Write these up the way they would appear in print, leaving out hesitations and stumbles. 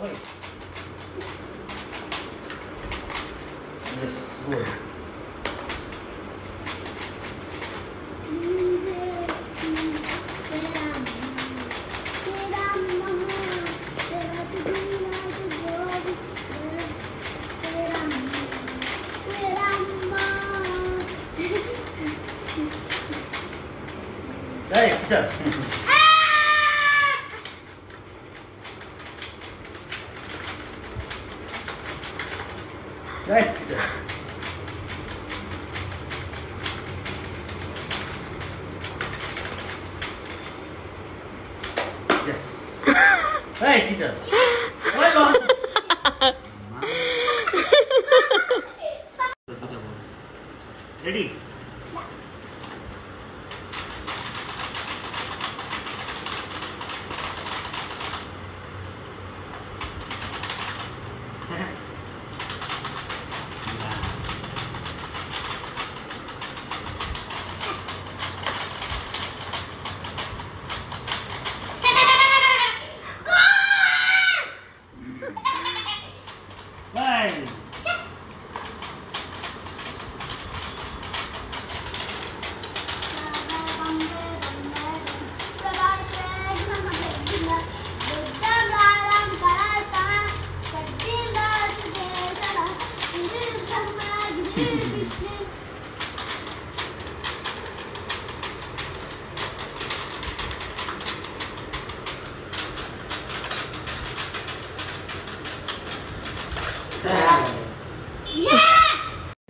खै यस good Hey, teacher. Right, teacher. Yes. Right, teacher. Why not? Ready? Bye.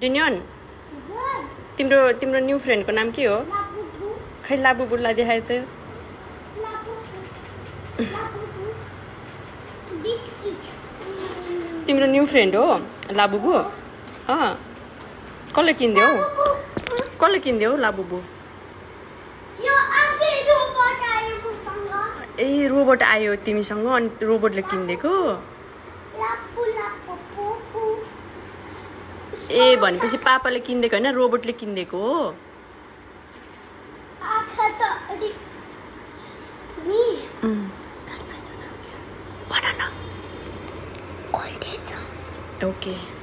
डिन्योन तिम्रो new फ्रेन्डको नाम के हो खै लाबुबुलाई देखाए त तिम्रो न्यू फ्रेन्ड हो लाबुबु कसले किनिदियो लाबुबु ए रोबोट आयो तिमीसँग अनि रोबोटले किनिदिएको ए भनेपछि पापाले किनिदिएको हैन रोबोटले किनिदिएको हो ओके